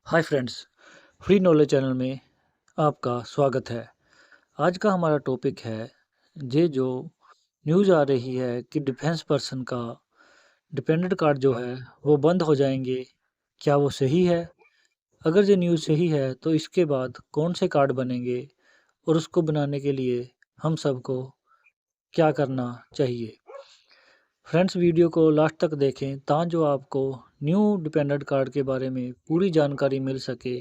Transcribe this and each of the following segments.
Hi friends, free knowledge channel में आपका स्वागत है। आज का हमारा टॉपिक है ये जो न्यूज़ आ रही है कि डिफेंस पर्सन का डिपेंडेंट कार्ड जो है वो बंद हो जाएंगे। क्या वो सही है? अगर ये न्यूज़ सही है तो इसके बाद कौन से कार्ड बनेंगे और उसको बनाने के लिए हम सबको क्या करना चाहिए? फ्रेंड्स, वीडियो को लास्ट तक देखें ताकि आपको न्यू डिपेंडेंट कार्ड के बारे में पूरी जानकारी मिल सके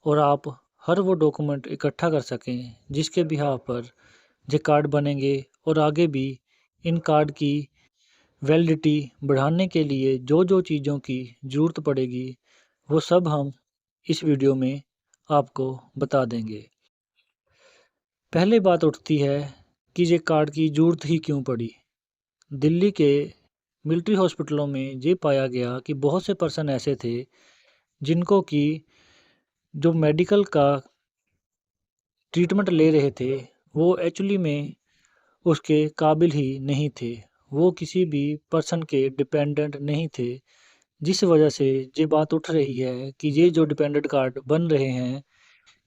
और आप हर वो डॉक्यूमेंट इकट्ठा कर सकें जिसके बिहाफ पर ये कार्ड बनेंगे और आगे भी इन कार्ड की वैलिडिटी बढ़ाने के लिए जो जो चीज़ों की ज़रूरत पड़ेगी वो सब हम इस वीडियो में आपको बता देंगे। पहले बात उठती है कि ये कार्ड की ज़रूरत ही क्यों पड़ी। दिल्ली के मिलिट्री हॉस्पिटलों में ये पाया गया कि बहुत से पर्सन ऐसे थे जिनको कि जो मेडिकल का ट्रीटमेंट ले रहे थे वो एक्चुअली में उसके काबिल ही नहीं थे। वो किसी भी पर्सन के डिपेंडेंट नहीं थे, जिस वजह से ये बात उठ रही है कि ये जो डिपेंडेंट कार्ड बन रहे हैं,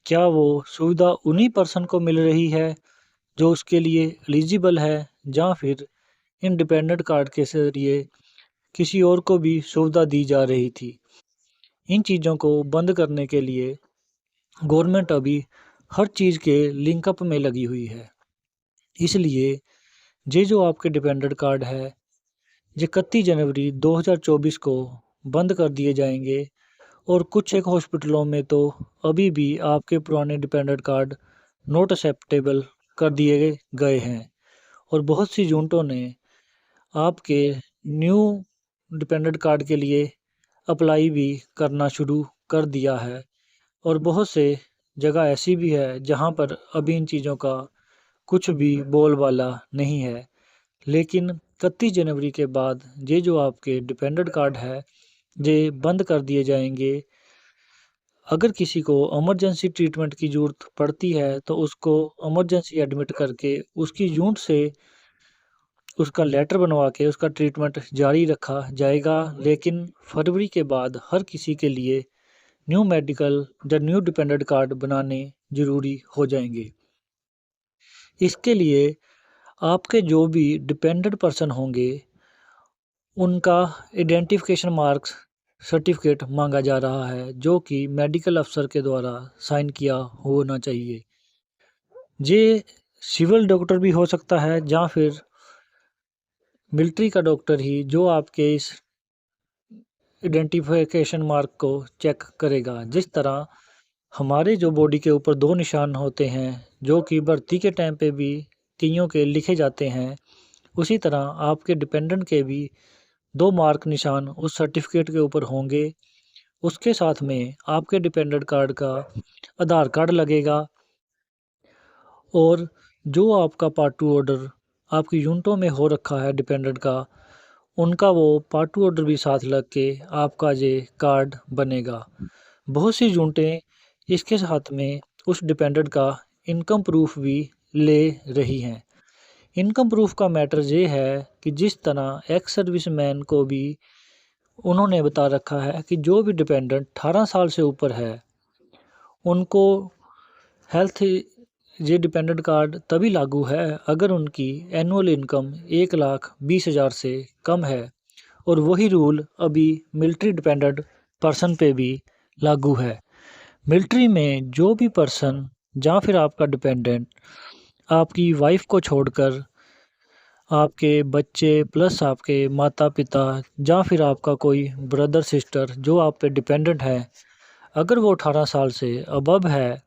क्या वो सुविधा उन्हीं पर्सन को मिल रही है जो उसके लिए एलिजिबल है, या फिर इन डिपेंडेंट कार्ड के ज़रिए किसी और को भी सुविधा दी जा रही थी। इन चीज़ों को बंद करने के लिए गवर्नमेंट अभी हर चीज़ के लिंकअप में लगी हुई है। इसलिए ये जो आपके डिपेंडेंट कार्ड है ये 31 जनवरी 2024 को बंद कर दिए जाएंगे और कुछ एक हॉस्पिटलों में तो अभी भी आपके पुराने डिपेंडेंट कार्ड नॉट एक्सेप्टेबल कर दिए गए हैं और बहुत सी यूनिटों ने आपके न्यू डिपेंडेंट कार्ड के लिए अप्लाई भी करना शुरू कर दिया है और बहुत से जगह ऐसी भी है जहां पर अभी इन चीज़ों का कुछ भी बोलबाला नहीं है। लेकिन 31 जनवरी के बाद ये जो आपके डिपेंडेंट कार्ड है ये बंद कर दिए जाएंगे। अगर किसी को इमरजेंसी ट्रीटमेंट की ज़रूरत पड़ती है तो उसको इमरजेंसी एडमिट करके उसकी यूनिट से उसका लेटर बनवा के उसका ट्रीटमेंट जारी रखा जाएगा। लेकिन फरवरी के बाद हर किसी के लिए न्यू मेडिकल या न्यू डिपेंडेंट कार्ड बनाने ज़रूरी हो जाएंगे। इसके लिए आपके जो भी डिपेंडेंट पर्सन होंगे उनका आइडेंटिफिकेशन मार्क्स सर्टिफिकेट मांगा जा रहा है जो कि मेडिकल अफसर के द्वारा साइन किया होना चाहिए। ये सिविल डॉक्टर भी हो सकता है या फिर मिलिट्री का डॉक्टर ही जो आपके इस आइडेंटिफिकेशन मार्क को चेक करेगा। जिस तरह हमारे जो बॉडी के ऊपर दो निशान होते हैं जो कि भर्ती के टाइम पे भी कईयों के लिखे जाते हैं, उसी तरह आपके डिपेंडेंट के भी दो मार्क निशान उस सर्टिफिकेट के ऊपर होंगे। उसके साथ में आपके डिपेंडेंट कार्ड का आधार कार्ड लगेगा और जो आपका पार्ट टू ऑर्डर आपकी यूनिटों में हो रखा है डिपेंडेंट का, उनका वो पार्ट टू ऑर्डर भी साथ लग के आपका ये कार्ड बनेगा। बहुत सी यूनिटें इसके साथ में उस डिपेंडेंट का इनकम प्रूफ भी ले रही हैं। इनकम प्रूफ का मैटर ये है कि जिस तरह एक्स सर्विसमैन को भी उन्होंने बता रखा है कि जो भी डिपेंडेंट 18 साल से ऊपर है उनको हेल्थ ये डिपेंडेंट कार्ड तभी लागू है अगर उनकी एनुअल इनकम 1,20,000 से कम है। और वही रूल अभी मिलिट्री डिपेंडेंट पर्सन पे भी लागू है। मिलिट्री में जो भी पर्सन या फिर आपका डिपेंडेंट आपकी वाइफ को छोड़कर आपके बच्चे प्लस आपके माता पिता या फिर आपका कोई ब्रदर सिस्टर जो आप पे डिपेंडेंट है, अगर वो 18 साल से अबव है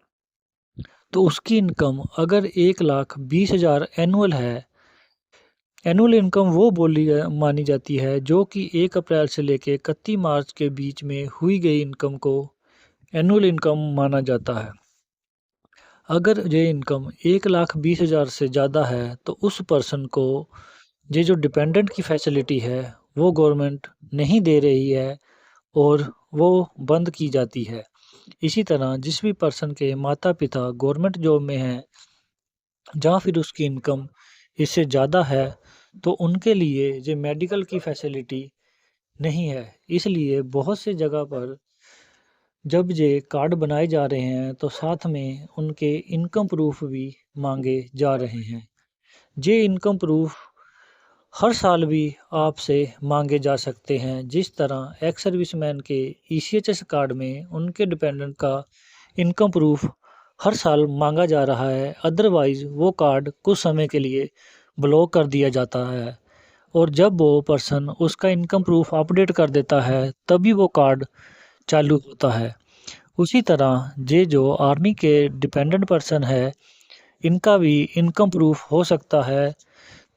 तो उसकी इनकम अगर 1,20,000 एनुअल है, एनुअल इनकम वो मानी जाती है जो कि 1 अप्रैल से लेके 31 मार्च के बीच में हुई गई इनकम को एनुअल इनकम माना जाता है। अगर ये इनकम 1,20,000 से ज़्यादा है तो उस पर्सन को ये जो डिपेंडेंट की फैसिलिटी है वो गवर्नमेंट नहीं दे रही है और वो बंद की जाती है। इसी तरह जिस भी पर्सन के माता पिता गवर्नमेंट जॉब में हैं या फिर उसकी इनकम इससे ज़्यादा है तो उनके लिए ये मेडिकल की फैसिलिटी नहीं है। इसलिए बहुत से जगह पर जब ये कार्ड बनाए जा रहे हैं तो साथ में उनके इनकम प्रूफ भी मांगे जा रहे हैं। ये इनकम प्रूफ हर साल भी आपसे मांगे जा सकते हैं। जिस तरह एक्स सर्विसमैन के ईसीएचएस कार्ड में उनके डिपेंडेंट का इनकम प्रूफ हर साल मांगा जा रहा है, अदरवाइज़ वो कार्ड कुछ समय के लिए ब्लॉक कर दिया जाता है और जब वो पर्सन उसका इनकम प्रूफ अपडेट कर देता है तभी वो कार्ड चालू होता है। उसी तरह ये जो आर्मी के डिपेंडेंट पर्सन है, इनका भी इनकम प्रूफ हो सकता है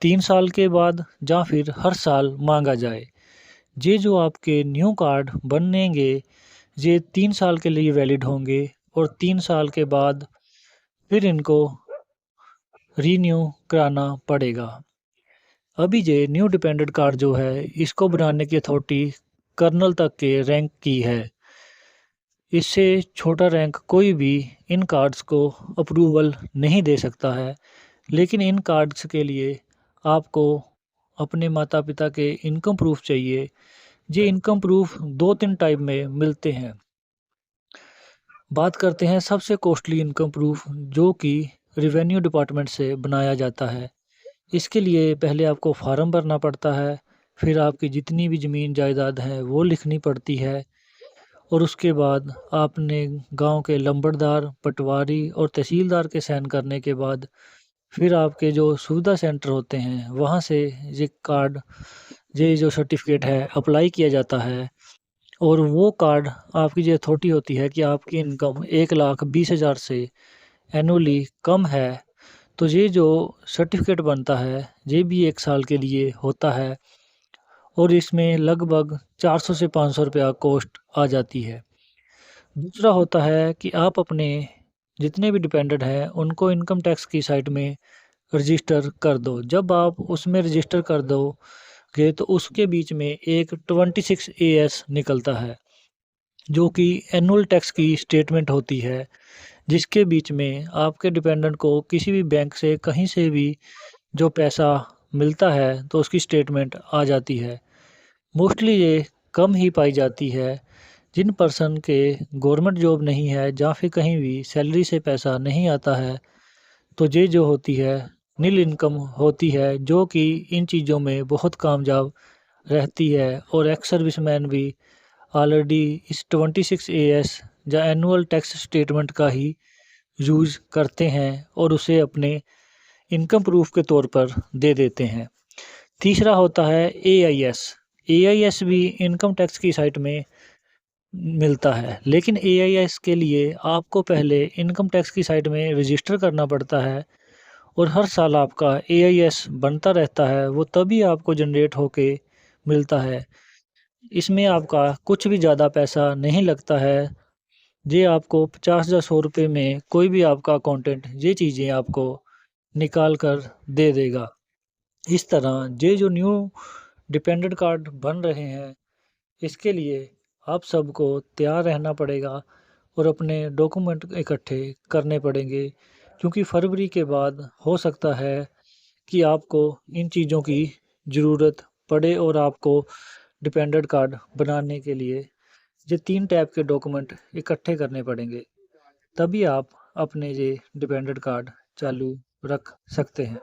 3 साल के बाद या फिर हर साल मांगा जाए। ये जो आपके न्यू कार्ड बनेंगे, ये 3 साल के लिए वैलिड होंगे और 3 साल के बाद फिर इनको रीन्यू कराना पड़ेगा। अभी ये न्यू डिपेंडेंट कार्ड जो है, इसको बनाने की अथॉरिटी कर्नल तक के रैंक की है। इससे छोटा रैंक कोई भी इन कार्ड्स को अप्रूवल नहीं दे सकता है। लेकिन इन कार्ड्स के लिए आपको अपने माता-पिता के इनकम प्रूफ चाहिए। ये इनकम प्रूफ 2-3 टाइप में मिलते हैं। बात करते हैं सबसे कॉस्टली इनकम प्रूफ जो कि रेवेन्यू डिपार्टमेंट से बनाया जाता है। इसके लिए पहले आपको फार्म भरना पड़ता है, फिर आपकी जितनी भी ज़मीन जायदाद है वो लिखनी पड़ती है और उसके बाद आपने गाँव के लंबड़दार, पटवारी और तहसीलदार के साइन करने के बाद फिर आपके जो सुविधा सेंटर होते हैं वहाँ से ये कार्ड, ये जो सर्टिफिकेट है अप्लाई किया जाता है और वो कार्ड आपकी जो अथॉरिटी होती है कि आपकी इनकम 1,20,000 से एनुअली कम है, तो ये जो सर्टिफिकेट बनता है ये भी 1 साल के लिए होता है और इसमें लगभग 400 से 500 रुपया कॉस्ट आ जाती है। दूसरा होता है कि आप अपने जितने भी डिपेंडेंट हैं उनको इनकम टैक्स की साइट में रजिस्टर कर दो। जब आप उसमें रजिस्टर कर दोगे तो उसके बीच में एक 26 एएस निकलता है जो कि एनुअल टैक्स की स्टेटमेंट होती है, जिसके बीच में आपके डिपेंडेंट को किसी भी बैंक से कहीं से भी जो पैसा मिलता है तो उसकी स्टेटमेंट आ जाती है। मोस्टली ये कम ही पाई जाती है। जिन पर्सन के गवर्नमेंट जॉब नहीं है या फिर कहीं भी सैलरी से पैसा नहीं आता है, तो ये जो होती है नील इनकम होती है जो कि इन चीज़ों में बहुत कामयाब रहती है और एक्स सर्विसमैन भी ऑलरेडी इस 26 एएस या एनुअल टैक्स स्टेटमेंट का ही यूज़ करते हैं और उसे अपने इनकम प्रूफ के तौर पर दे देते हैं। तीसरा होता है एआईएस। एआईएस भी इनकम टैक्स की साइट में मिलता है, लेकिन एआईएस के लिए आपको पहले इनकम टैक्स की साइट में रजिस्टर करना पड़ता है और हर साल आपका एआईएस बनता रहता है, वो तभी आपको जनरेट होके मिलता है। इसमें आपका कुछ भी ज़्यादा पैसा नहीं लगता है। ये आपको 50 या 100 रुपये में कोई भी आपका अकाउंटेंट ये चीज़ें आपको निकाल कर दे देगा। इस तरह ये जो न्यू डिपेंडेंट कार्ड बन रहे हैं, इसके लिए आप सबको तैयार रहना पड़ेगा और अपने डॉक्यूमेंट इकट्ठे करने पड़ेंगे क्योंकि फरवरी के बाद हो सकता है कि आपको इन चीज़ों की ज़रूरत पड़े और आपको डिपेंडेंट कार्ड बनाने के लिए ये 3 टाइप के डॉक्यूमेंट इकट्ठे करने पड़ेंगे। तभी आप अपने ये डिपेंडेंट कार्ड चालू रख सकते हैं।